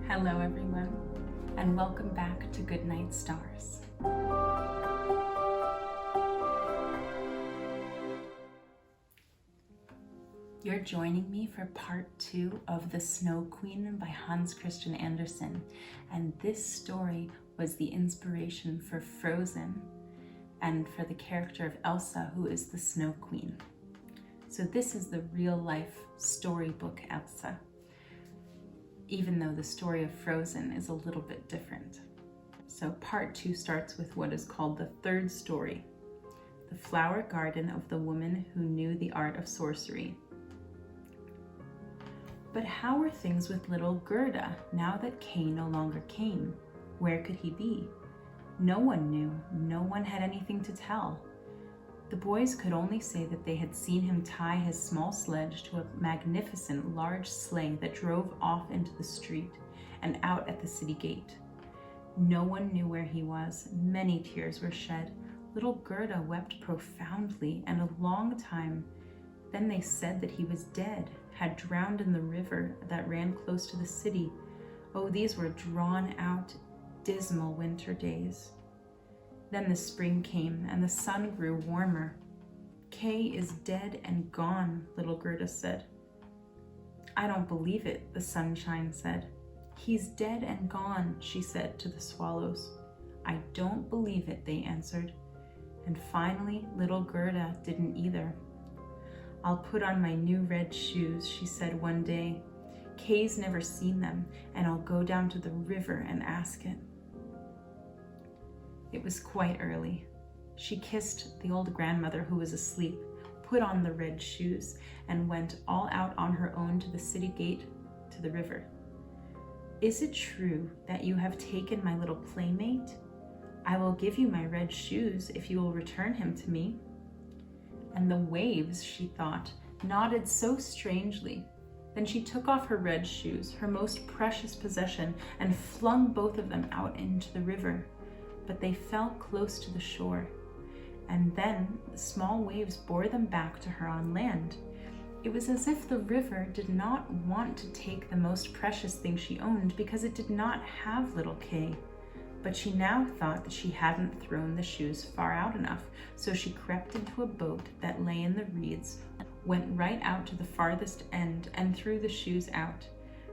Hello everyone, and welcome back to Goodnight Stars. You're joining me for part 2 of The Snow Queen by Hans Christian Andersen, and this story was the inspiration for Frozen and for the character of Elsa, who is the Snow Queen. So this is the real-life storybook Elsa, even though the story of Frozen is a little bit different. So part 2 starts with what is called the third story, the flower garden of the woman who knew the art of sorcery. But how were things with little Gerda now that Kay no longer came? Where could he be? No one knew. No one had anything to tell. The boys could only say that they had seen him tie his small sledge to a magnificent large sleigh that drove off into the street and out at the city gate. No one knew where he was. Many tears were shed. Little Gerda wept profoundly and a long time. Then they said that he was dead, had drowned in the river that ran close to the city. Oh, these were drawn out, dismal winter days. Then the spring came and the sun grew warmer. Kay is dead and gone, little Gerda said. I don't believe it, the sunshine said. He's dead and gone, she said to the swallows. I don't believe it, they answered. And finally, little Gerda didn't either. I'll put on my new red shoes, she said one day. Kay's never seen them, and I'll go down to the river and ask it. It was quite early. She kissed the old grandmother who was asleep, put on the red shoes, and went all out on her own to the city gate, to the river. Is it true that you have taken my little playmate? I will give you my red shoes if you will return him to me. And the waves, she thought, nodded so strangely. Then she took off her red shoes, her most precious possession, and flung both of them out into the river. But they fell close to the shore. And then the small waves bore them back to her on land. It was as if the river did not want to take the most precious thing she owned because it did not have little Kay. But she now thought that she hadn't thrown the shoes far out enough, so she crept into a boat that lay in the reeds, went right out to the farthest end, and threw the shoes out.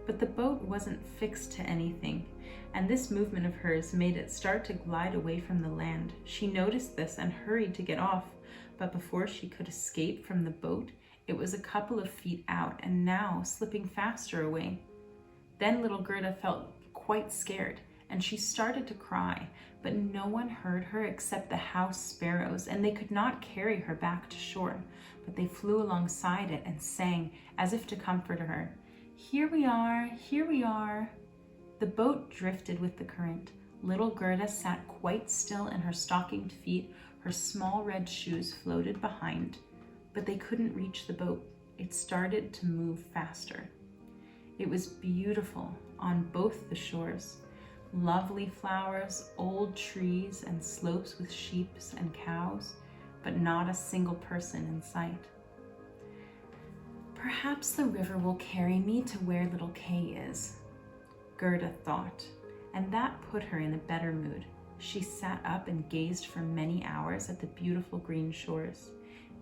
But the boat wasn't fixed to anything, and this movement of hers made it start to glide away from the land. She noticed this and hurried to get off, but before she could escape from the boat, it was a couple of feet out and now slipping faster away. Then little Gerda felt quite scared, and she started to cry, but no one heard her except the house sparrows, and they could not carry her back to shore, but they flew alongside it and sang as if to comfort her. Here we are, here we are. The boat drifted with the current. Little Gerda sat quite still in her stockinged feet. Her small red shoes floated behind, but they couldn't reach the boat. It started to move faster. It was beautiful on both the shores. Lovely flowers, old trees, and slopes with sheep and cows, but not a single person in sight. Perhaps the river will carry me to where little Kay is, Gerda thought, and that put her in a better mood. She sat up and gazed for many hours at the beautiful green shores.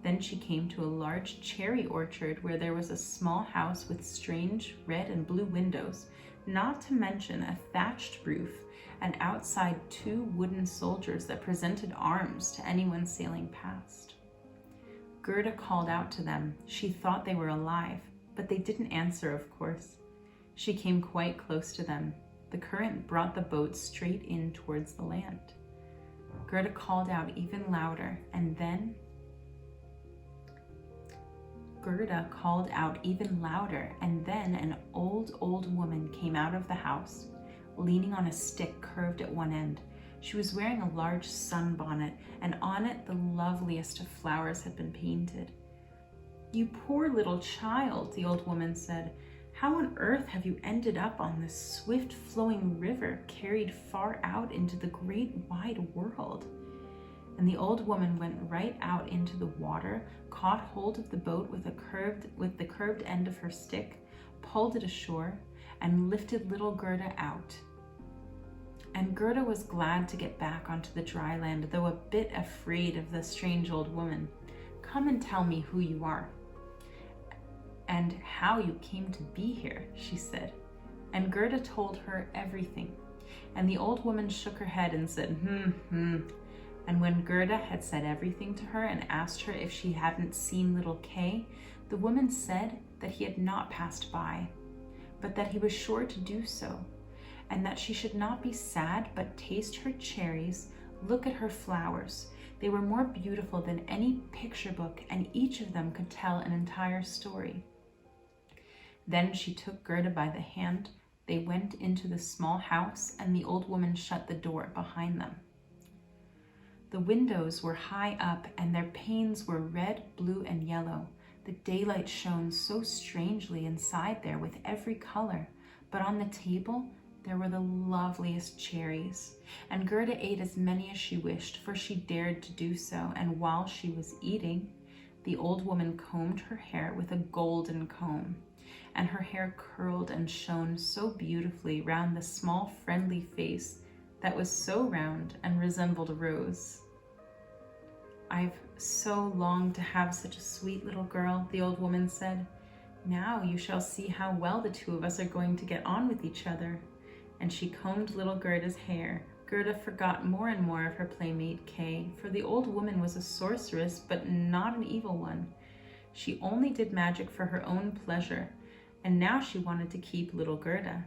Then she came to a large cherry orchard where there was a small house with strange red and blue windows, not to mention a thatched roof, and outside 2 wooden soldiers that presented arms to anyone sailing past. Gerda called out to them. She thought they were alive, but they didn't answer, of course. She came quite close to them. The current brought the boat straight in towards the land. Gerda called out even louder, and then an old woman came out of the house, leaning on a stick curved at one end. She was wearing a large sunbonnet, and on it the loveliest of flowers had been painted. You poor little child, the old woman said. How on earth have you ended up on this swift-flowing river, carried far out into the great wide world? And the old woman went right out into the water, caught hold of the boat with the curved end of her stick, pulled it ashore, and lifted little Gerda out. And Gerda was glad to get back onto the dry land, though a bit afraid of the strange old woman. "Come and tell me who you are, and how you came to be here," she said. And Gerda told her everything. And the old woman shook her head and said, And when Gerda had said everything to her and asked her if she hadn't seen little Kay, the woman said that he had not passed by, but that he was sure to do so, and that she should not be sad, but taste her cherries, look at her flowers. They were more beautiful than any picture book, and each of them could tell an entire story. Then she took Gerda by the hand. They went into the small house, and the old woman shut the door behind them. The windows were high up, and their panes were red, blue, and yellow. The daylight shone so strangely inside there with every color, but on the table there were the loveliest cherries, and Gerda ate as many as she wished, for she dared to do so, and while she was eating, the old woman combed her hair with a golden comb, and her hair curled and shone so beautifully round the small friendly face that was so round and resembled a rose. "I've so longed to have such a sweet little girl," the old woman said. "Now you shall see how well the two of us are going to get on with each other." And she combed little Gerda's hair. Gerda forgot more and more of her playmate Kay, for the old woman was a sorceress, but not an evil one. She only did magic for her own pleasure, and now she wanted to keep little Gerda.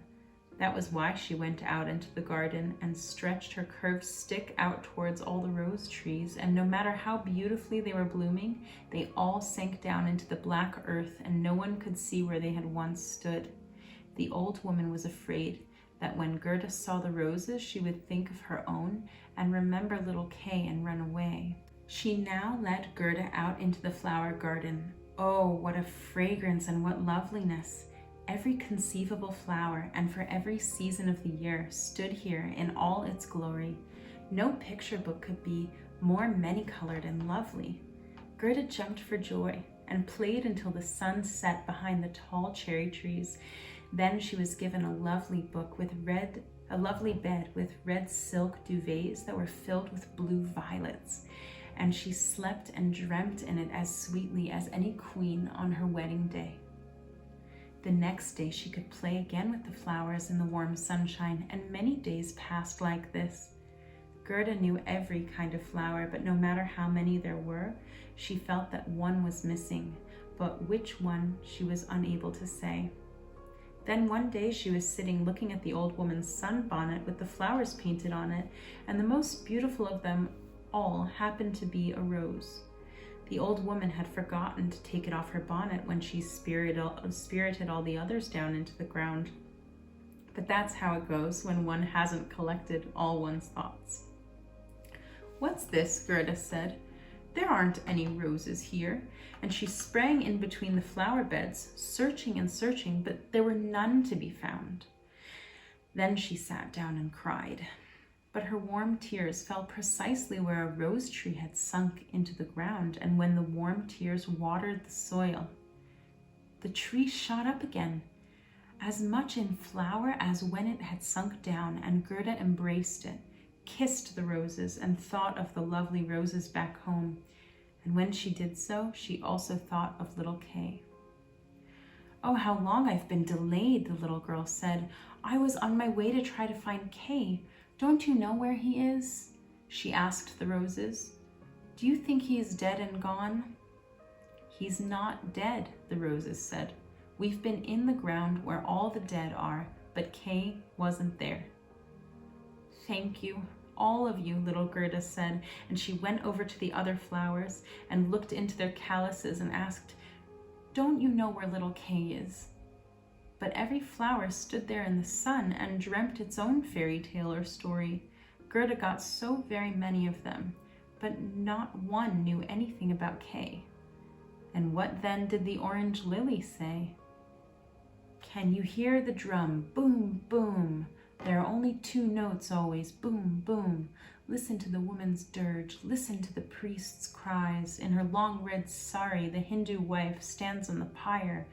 That was why she went out into the garden and stretched her curved stick out towards all the rose trees, and no matter how beautifully they were blooming, they all sank down into the black earth, and no one could see where they had once stood. The old woman was afraid that when Gerda saw the roses, she would think of her own and remember little Kay and run away. She now led Gerda out into the flower garden. Oh, what a fragrance and what loveliness! Every conceivable flower, and for every season of the year, stood here in all its glory. No picture book could be more many-colored and lovely. Gerda jumped for joy and played until the sun set behind the tall cherry trees. Then she was given a lovely bed with red silk duvets that were filled with blue violets, and she slept and dreamt in it as sweetly as any queen on her wedding day. The next day she could play again with the flowers in the warm sunshine, and many days passed like this. Gerda knew every kind of flower, but no matter how many there were, she felt that one was missing, but which one she was unable to say. Then one day she was sitting looking at the old woman's sunbonnet with the flowers painted on it, and the most beautiful of them all happened to be a rose. The old woman had forgotten to take it off her bonnet when she spirited all the others down into the ground. But that's how it goes when one hasn't collected all one's thoughts. "What's this?" Gerda said. "There aren't any roses here." And she sprang in between the flower beds, searching and searching, but there were none to be found. Then she sat down and cried. But her warm tears fell precisely where a rose tree had sunk into the ground, and when the warm tears watered the soil, the tree shot up again, as much in flower as when it had sunk down, and Gerda embraced it, kissed the roses, and thought of the lovely roses back home. And when she did so, she also thought of little Kay. "Oh, how long I've been delayed," the little girl said. "I was on my way to try to find Kay. Don't you know where he is?" she asked the roses. "Do you think he is dead and gone?" "He's not dead," the roses said. "We've been in the ground where all the dead are, but Kay wasn't there." "Thank you, all of you," little Gerda said, and she went over to the other flowers and looked into their calices and asked, "Don't you know where little Kay is?" But every flower stood there in the sun and dreamt its own fairy tale or story. Gerda got so very many of them, but not one knew anything about Kay. And what then did the orange lily say? "Can you hear the drum? Boom, boom. There are only two notes always, boom, boom. Listen to the woman's dirge, listen to the priest's cries. In her long red sari, the Hindu wife stands on the pyre,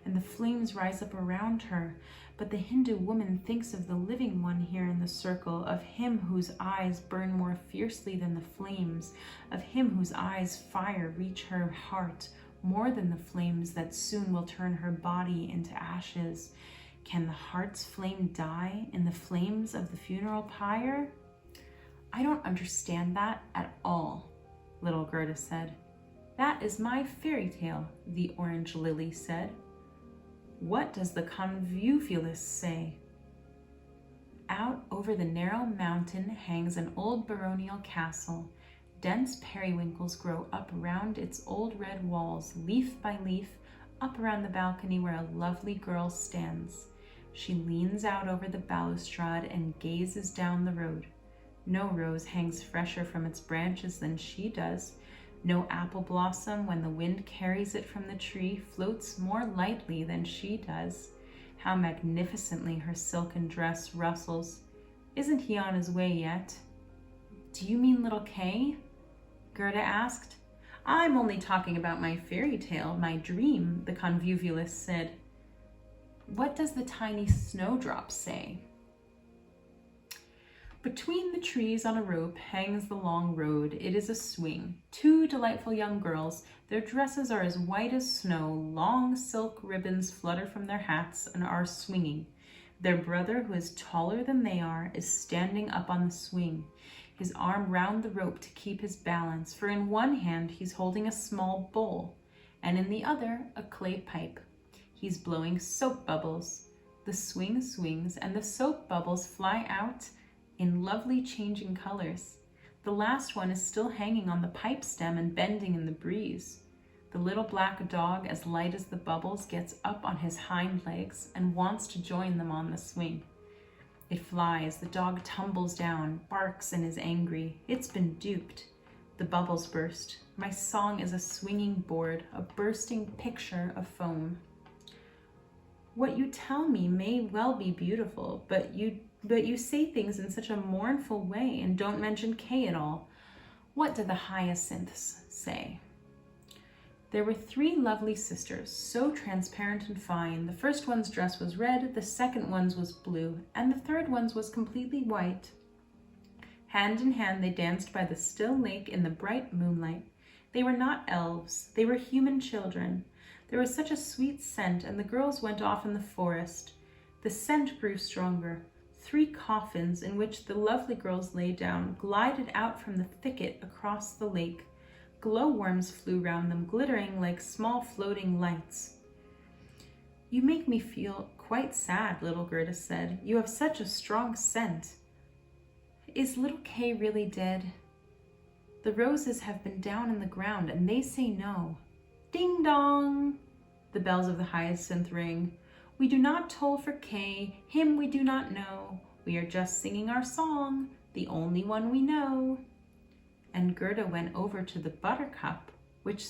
and the flames rise up around her. but the Hindu woman thinks of the living one here in the circle, of him whose eyes burn more fiercely than the flames, of him whose eyes fire reach her heart more than the flames that soon will turn her body into ashes. Can the heart's flame die in the flames of the funeral pyre? I don't understand that at all, little Gerda said. That is my fairy tale, the orange lily said. What does the convolvulus say? Out over the narrow mountain hangs an old baronial castle. Dense periwinkles grow up around its old red walls, leaf by leaf, up around the balcony where a lovely girl stands. She leans out over the balustrade and gazes down the road. No rose hangs fresher from its branches than she does. No apple blossom, when the wind carries it from the tree, floats more lightly than she does. How magnificently her silken dress rustles. Isn't he on his way yet? Do you mean little Kay? Gerda asked. I'm only talking about my fairy tale, my dream, the convolvulus said. What does the tiny snowdrop say? Between the trees on a rope hangs the long road. It is a swing. Two delightful young girls. Their dresses are as white as snow. Long silk ribbons flutter from their hats and are swinging. Their brother, who is taller than they are, is standing up on the swing, his arm round the rope to keep his balance, for in one hand he's holding a small bowl, and in the other a clay pipe. He's blowing soap bubbles. The swing swings, and the soap bubbles fly out in lovely changing colors. The last one is still hanging on the pipe stem and bending in the breeze. The little black dog, as light as the bubbles, gets up on his hind legs and wants to join them on the swing. It flies, the dog tumbles down, barks and is angry. It's been duped. The bubbles burst. My song is a swinging board, a bursting picture of foam. What you tell me may well be beautiful, but you say things in such a mournful way and don't mention Kay at all. What do the hyacinths say? There were three lovely sisters, so transparent and fine. The first one's dress was red, the second one's was blue, and the third one's was completely white. Hand in hand they danced by the still lake in the bright moonlight. They were not elves, they were human children. There was such a sweet scent, and the girls went off in the forest. The scent grew stronger. 3 coffins in which the lovely girls lay down glided out from the thicket across the lake. Glowworms flew round them, glittering like small floating lights. You make me feel quite sad, little Gerda said. You have such a strong scent. Is little Kay really dead? The roses have been down in the ground, and they say no. Ding dong! The bells of the hyacinth ring. We do not toll for Kay, him we do not know. We are just singing our song, the only one we know. And Gerda went over to the buttercup, which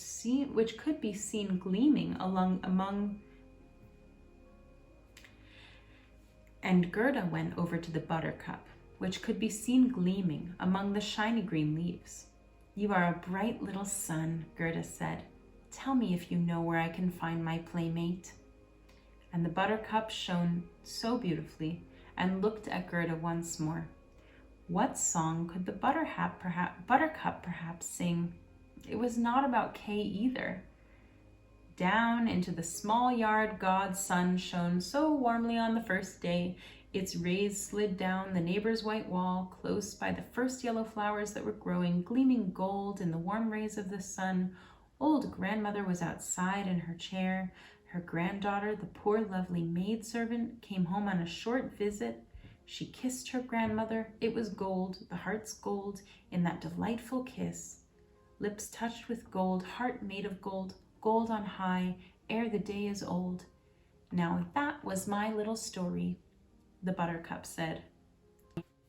could be seen gleaming among the shiny green leaves. You are a bright little sun, Gerda said. Tell me if you know where I can find my playmate. And the buttercup shone so beautifully and looked at Gerda once more. What song could the buttercup perhaps sing? It was not about Kay either. Down into the small yard God's sun shone so warmly on the first day. Its rays slid down the neighbor's white wall, close by the first yellow flowers that were growing, gleaming gold in the warm rays of the sun. Old grandmother was outside in her chair. Her granddaughter, the poor lovely maidservant, came home on a short visit. She kissed her grandmother. It was gold, the heart's gold, in that delightful kiss. Lips touched with gold, heart made of gold, gold on high, ere the day is old. Now that was my little story, the buttercup said.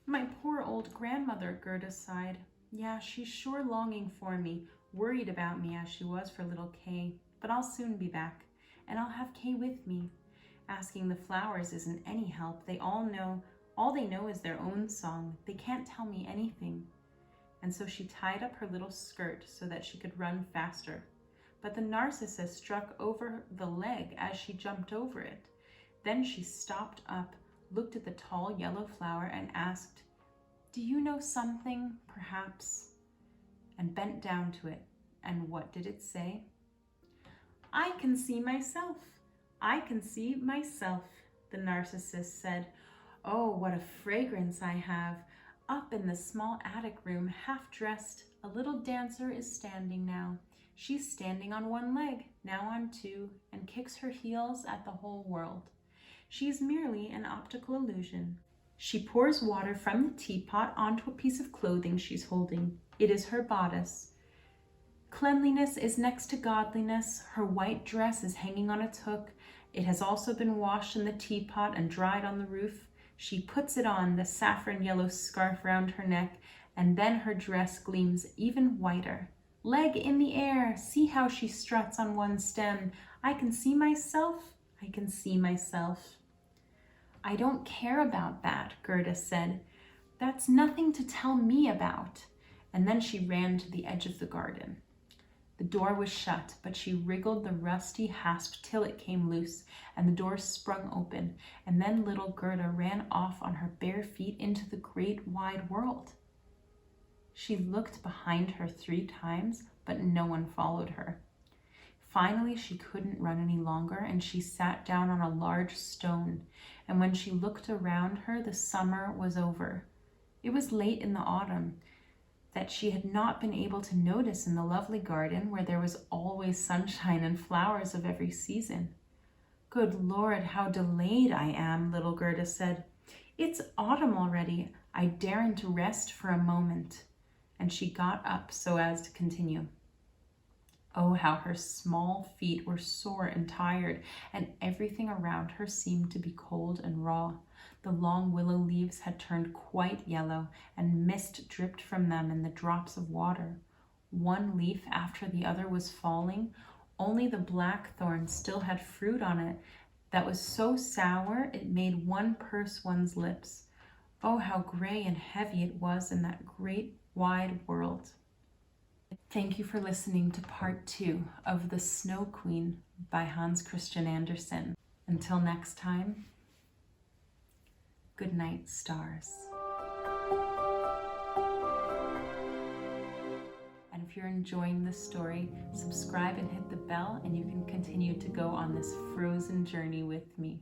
My poor old grandmother, Gerda sighed. Yeah, she's sure longing for me, worried about me as she was for little Kay. But I'll soon be back, and I'll have Kay with me. Asking the flowers isn't any help. All they know is their own song. They can't tell me anything. And so she tied up her little skirt so that she could run faster. But the narcissus struck over the leg as she jumped over it. Then she stopped up, looked at the tall yellow flower and asked, "Do you know something, perhaps?" And bent down to it. And what did it say? "I can see myself. I can see myself," the narcissus said. "Oh, what a fragrance I have. Up in the small attic room, half dressed, a little dancer is standing now. She's standing on one leg, now on two, and kicks her heels at the whole world. She's merely an optical illusion. She pours water from the teapot onto a piece of clothing she's holding. It is her bodice. Cleanliness is next to godliness. Her white dress is hanging on its hook. It has also been washed in the teapot and dried on the roof. She puts it on, the saffron yellow scarf round her neck, and then her dress gleams even whiter. Leg in the air, see how she struts on one stem. I can see myself, I can see myself." "I don't care about that," Gerda said. "That's nothing to tell me about." And then she ran to the edge of the garden. The door was shut, but she wriggled the rusty hasp till it came loose, and the door sprung open, and then little Gerda ran off on her bare feet into the great wide world. She looked behind her 3 times, but no one followed her. Finally, she couldn't run any longer, and she sat down on a large stone, and when she looked around her, the summer was over. It was late in the autumn, that she had not been able to notice in the lovely garden where there was always sunshine and flowers of every season. "Good Lord, how delayed I am," little Gerda said. "It's autumn already. I daren't rest for a moment." And she got up so as to continue. Oh, how her small feet were sore and tired, and everything around her seemed to be cold and raw. The long willow leaves had turned quite yellow, and mist dripped from them in the drops of water. One leaf after the other was falling. Only the blackthorn still had fruit on it that was so sour it made one purse one's lips. Oh, how gray and heavy it was in that great wide world. Thank you for listening to part 2 of The Snow Queen by Hans Christian Andersen. Until next time, good night, stars. And if you're enjoying this story, subscribe and hit the bell, and you can continue to go on this frozen journey with me.